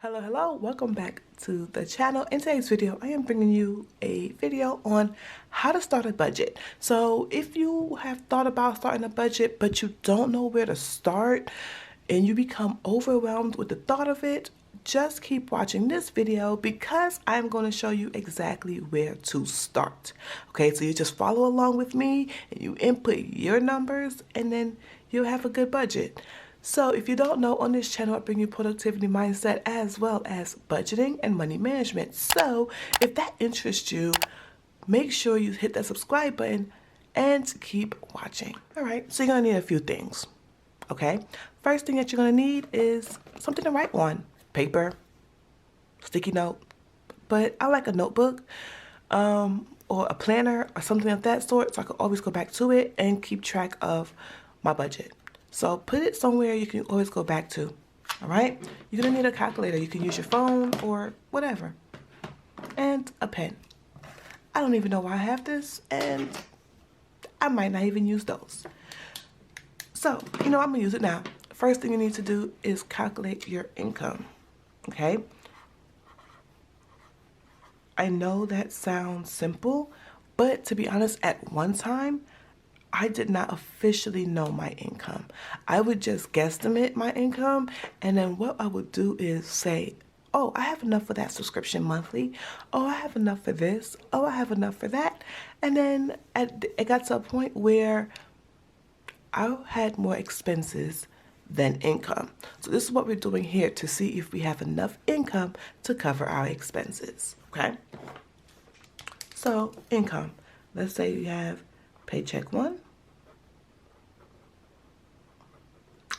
Hello, welcome back to the channel. In today's video, I am bringing you a video on how to start a budget. So if you have thought about starting a budget, but you don't know where to start and you become overwhelmed with the thought of it, just keep watching this video because I'm going to show you exactly where to start. Okay, so you just follow along with me and you input your numbers and then you'll have a good budget. So if you don't know, on this channel I bring you productivity mindset as well as budgeting and money management. So if that interests you, make sure you hit that subscribe button and keep watching. All right, so you're gonna need a few things, okay? First thing that you're gonna need is something to write on. Paper, sticky note, but I like a notebook or a planner or something of that sort so I can always go back to it and keep track of my budget. So put it somewhere you can always go back to, all right? You're gonna need a calculator. You can use your phone or whatever. And a pen. I don't even know why I have this, and I might not even use those. So, I'm gonna use it now. First thing you need to do is calculate your income, okay? I know that sounds simple, but to be honest, at one time, I did not officially know my income. I would just guesstimate my income, and then what I would do is say, oh, I have enough for that subscription monthly. Oh, I have enough for this. Oh, I have enough for that. And then it got to a point where I had more expenses than income. So this is what we're doing here to see if we have enough income to cover our expenses, okay? So income, let's say you have paycheck one,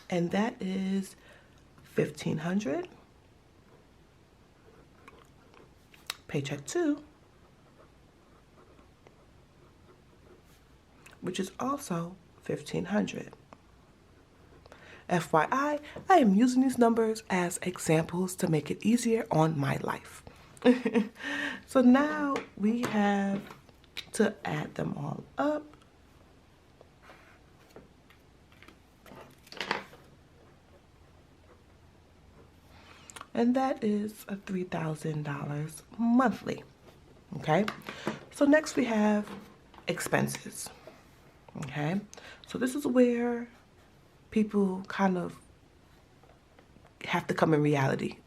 and that is $1,500. Paycheck two, which is also $1,500. FYI, I am using these numbers as examples to make it easier on my life. So now we have to add them all up. And that is a $3,000 monthly, okay? So next we have expenses, okay? So this is where people kind of have to come in reality.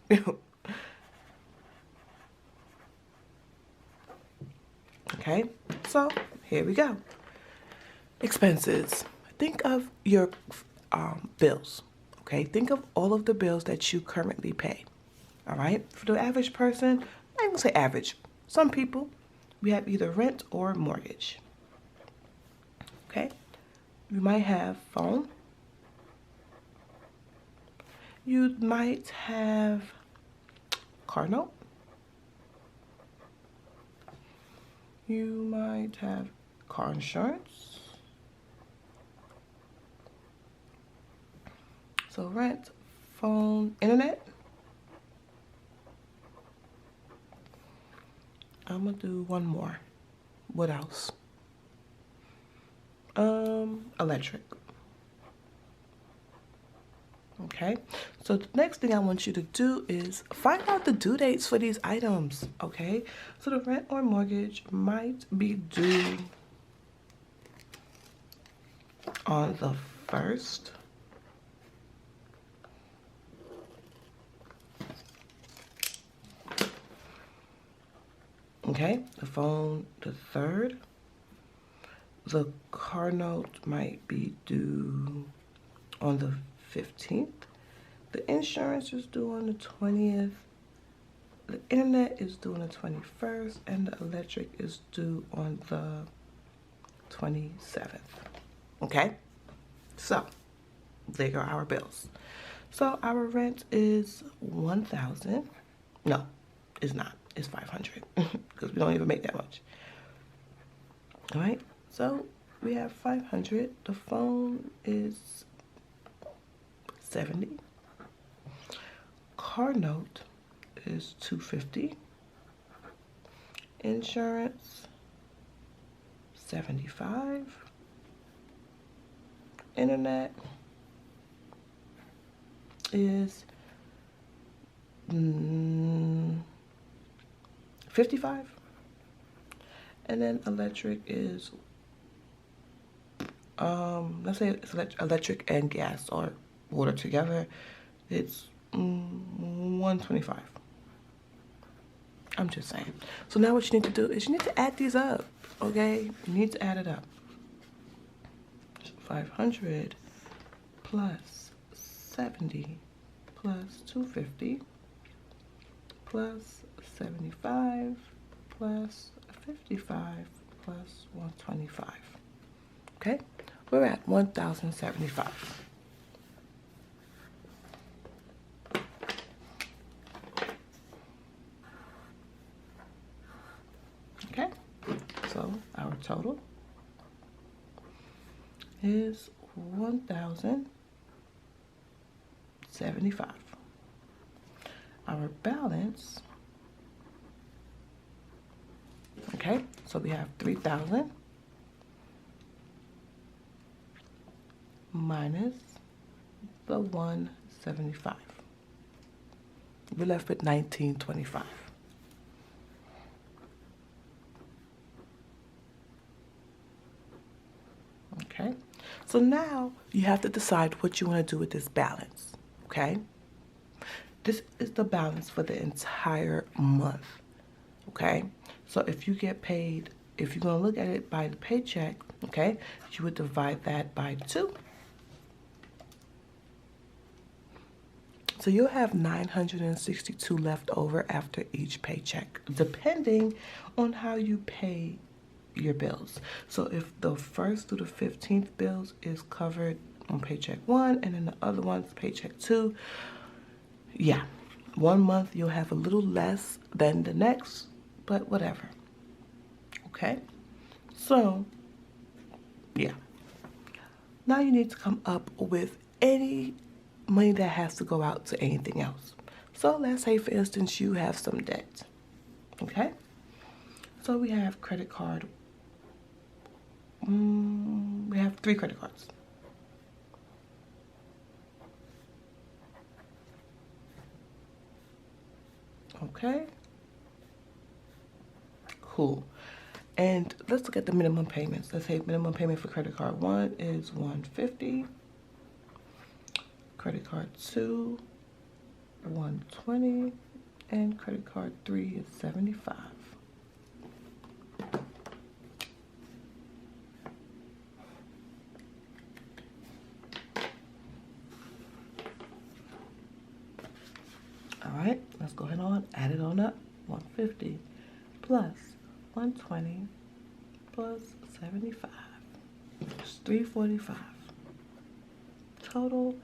Okay, so here we go. Expenses. Think of your bills, okay? Think of all of the bills that you currently pay. All right, for the average person, I'm gonna say average. Some people, we have either rent or mortgage. Okay, you might have phone. You might have car note. You might have car insurance. So rent, phone, internet. I'm gonna do one more. What else? Electric. Okay, so the next thing I want you to do is find out the due dates for these items, okay? So the rent or mortgage might be due on the 1st. Okay, the phone, the 3rd. The car note might be due on the 15th. The insurance is due on the 20th. The internet is due on the 21st, and the electric is due on the 27th. Okay, so there go our bills. So our rent is 1,000. No, it's not. It's 500 because we don't even make that much. All right, so we have 500. The phone is 70. Car note is 250. Insurance 75. Internet is $55. And then electric is, let's say it's electric and gas or water together. It's $125. I'm just saying. So now what you need to do is you need to add these up, okay? You need to add it up. 500 plus 70 plus 250 plus 75 plus 55 plus 125. Okay? We're at 1,075. Okay? So our total is 1,075. Our balance, okay, so we have 3,000 minus the 175. We're left with 1,925. Okay, so now you have to decide what you want to do with this balance, okay? This is the balance for the entire month, okay? So if you get paid, if you're going to look at it by the paycheck, okay, you would divide that by 2. So you'll have 962 left over after each paycheck, depending on how you pay your bills. So if the 1st through the 15th bills is covered on paycheck 1 and then the other one's paycheck 2, yeah, 1 month you'll have a little less than the next, but whatever. Okay, so yeah, now you need to come up with any money that has to go out to anything else. So let's say, for instance, you have some debt. Okay, so we have credit card. We have 3 credit cards. Okay, cool. And let's look at the minimum payments. Let's say minimum payment for credit card 1 is $150. Credit card 2, $120, and credit card 3 is $75. All right, let's go ahead on, add it on up. 150 plus 120 plus 75. It's 345. Total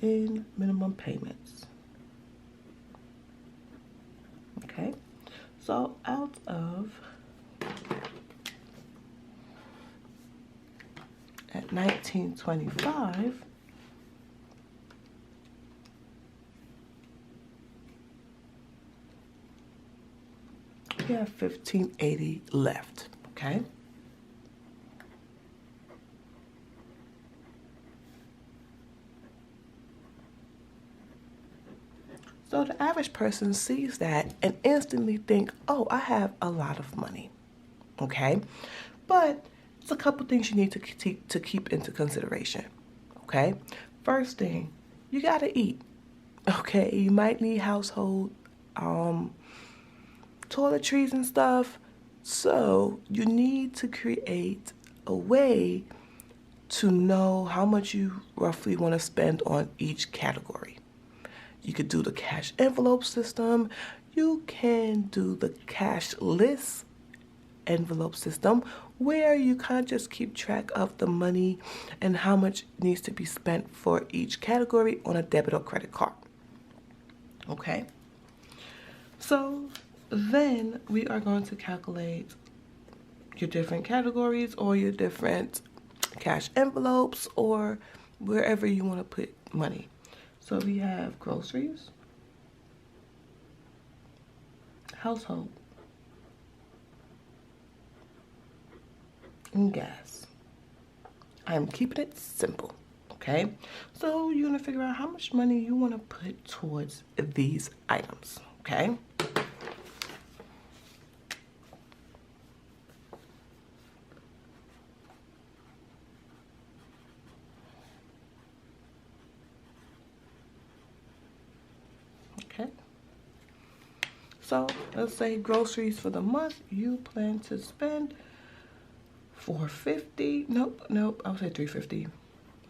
in minimum payments. Okay, so out of, at 1925, we have 1,580 left. Okay, so the average person sees that and instantly think, oh, I have a lot of money. Okay, but it's a couple things you need to keep into consideration. Okay, first thing, you gotta eat. Okay, you might need household toiletries and stuff, so you need to create a way to know how much you roughly want to spend on each category. You could do the cash envelope system. You can do the cashless envelope system, where you kind of just keep track of the money and how much needs to be spent for each category on a debit or credit card. Okay, so then we are going to calculate your different categories or your different cash envelopes or wherever you want to put money. So we have groceries, household, and gas. I'm keeping it simple, Okay, so you're gonna figure out how much money you want to put towards these items. Okay. Okay. So let's say groceries for the month, you plan to spend $450. Nope, I would say $350.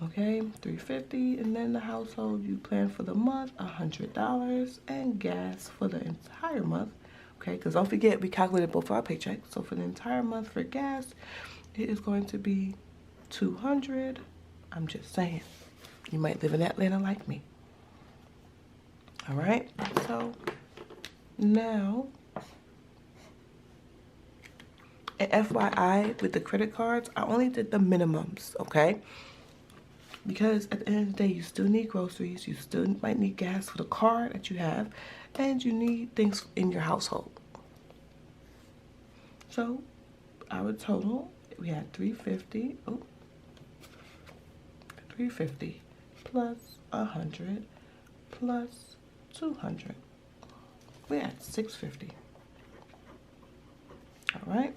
Okay, $350, and then the household you plan for the month $100, and gas for the entire month. Okay, because don't forget we calculated both our paychecks. So for the entire month for gas, it is going to be $200. I'm just saying, you might live in Atlanta like me. All right, so now, and FYI, with the credit cards, I only did the minimums, okay? Because at the end of the day, you still need groceries, you still might need gas for the car that you have, and you need things in your household. So, our total, we had $350, $350 plus $100 plus $200. We had $650. All right.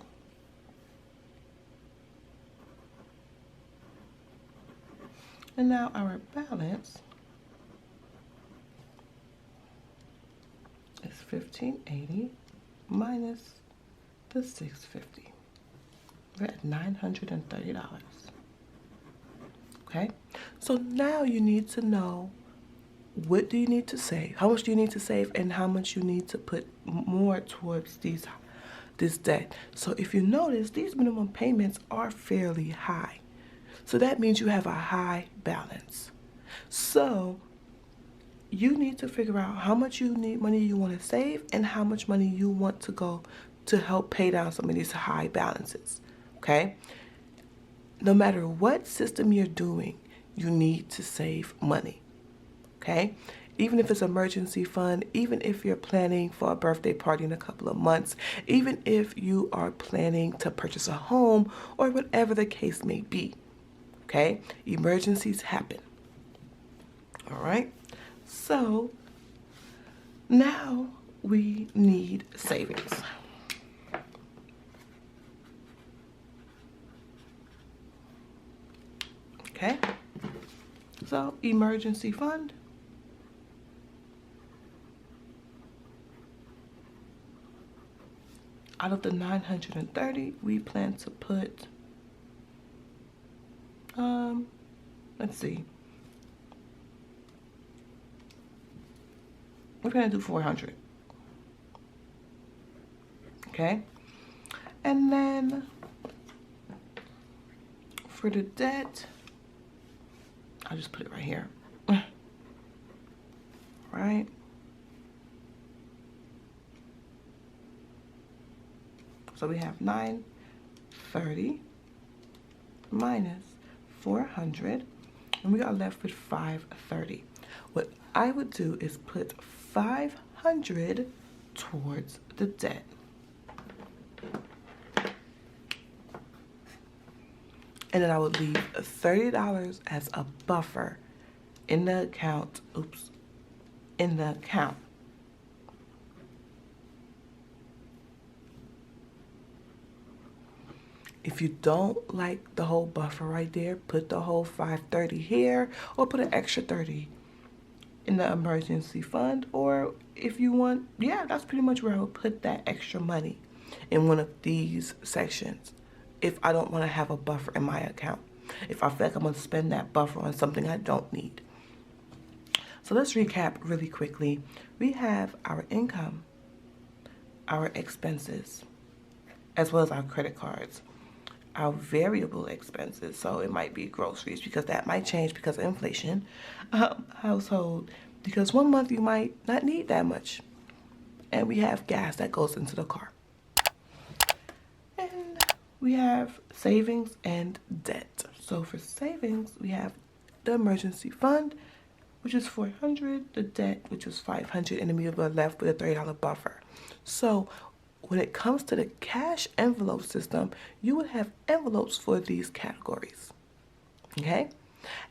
And now our balance is $1,580 minus the $650. We're at $930. Okay, so now you need to know, what do you need to save? How much do you need to save, and how much you need to put more towards this debt? So if you notice, these minimum payments are fairly high. So that means you have a high balance. So you need to figure out how much money you want to save, and how much money you want to go to help pay down some of these high balances. Okay? No matter what system you're doing, you need to save money. Okay? Even if it's emergency fund, even if you're planning for a birthday party in a couple of months, even if you are planning to purchase a home, or whatever the case may be. Okay? Emergencies happen. All right? So now we need savings. Okay? So emergency fund. Out of the 930, we plan to put, let's see. We're gonna do 400. Okay? And then for the debt, I'll just put it right here. Right? So we have 930 minus 400, and we are left with 530. What I would do is put 500 towards the debt. And then I would leave $30 as a buffer in the account. In the account. If you don't like the whole buffer right there, put the whole 530 here, or put an extra 30 in the emergency fund. Or if you want, yeah, that's pretty much where I would put that extra money, in one of these sections, if I don't want to have a buffer in my account. If I feel like I'm going to spend that buffer on something I don't need. So let's recap really quickly. We have our income, our expenses, as well as our credit cards. Our variable expenses, so it might be groceries, because that might change because of inflation. Household, because one month you might not need that much. And we have gas that goes into the car. And we have savings and debt. So for savings, we have the emergency fund, which is 400, the debt, which was 500, and then we were left with a $30 buffer. So when it comes to the cash envelope system, you would have envelopes for these categories. Okay?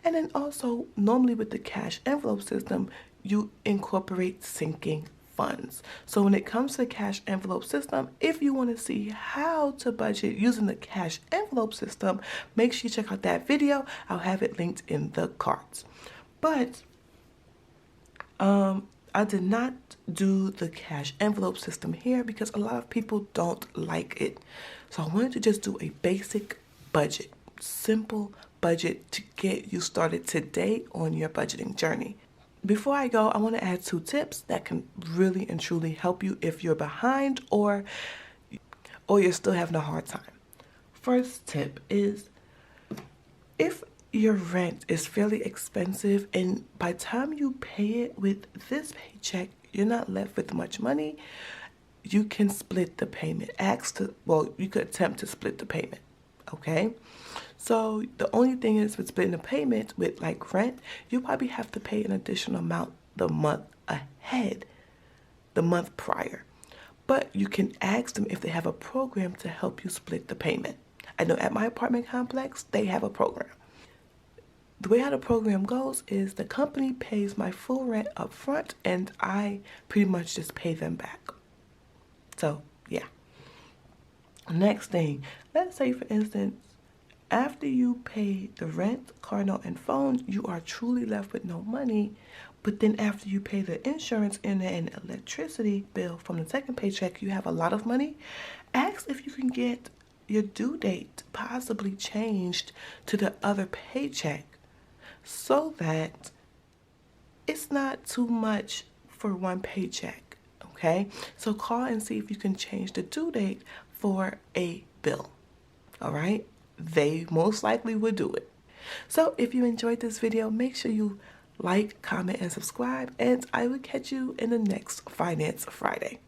And then also, normally with the cash envelope system, you incorporate sinking funds. So when it comes to the cash envelope system, if you want to see how to budget using the cash envelope system, make sure you check out that video. I'll have it linked in the cards. But I did not do the cash envelope system here because a lot of people don't like it. So I wanted to just do a basic budget, simple budget to get you started today on your budgeting journey. Before I go, I want to add 2 tips that can really and truly help you if you're behind or you're still having a hard time. First tip is, if your rent is fairly expensive and by the time you pay it with this paycheck, you're not left with much money, you can split the payment. You could attempt to split the payment, okay? So the only thing is with splitting the payment with like rent, you probably have to pay an additional amount the month ahead, the month prior. But you can ask them if they have a program to help you split the payment. I know at my apartment complex, they have a program. The way how the program goes is the company pays my full rent up front and I pretty much just pay them back. So, yeah. Next thing, let's say for instance, after you pay the rent, car note, and phone, you are truly left with no money. But then after you pay the insurance and electricity bill from the second paycheck, you have a lot of money. Ask if you can get your due date possibly changed to the other paycheck so that it's not too much for one paycheck, okay? So call and see if you can change the due date for a bill, all right? They most likely would do it. So if you enjoyed this video, make sure you like, comment, and subscribe, and I will catch you in the next Finance Friday.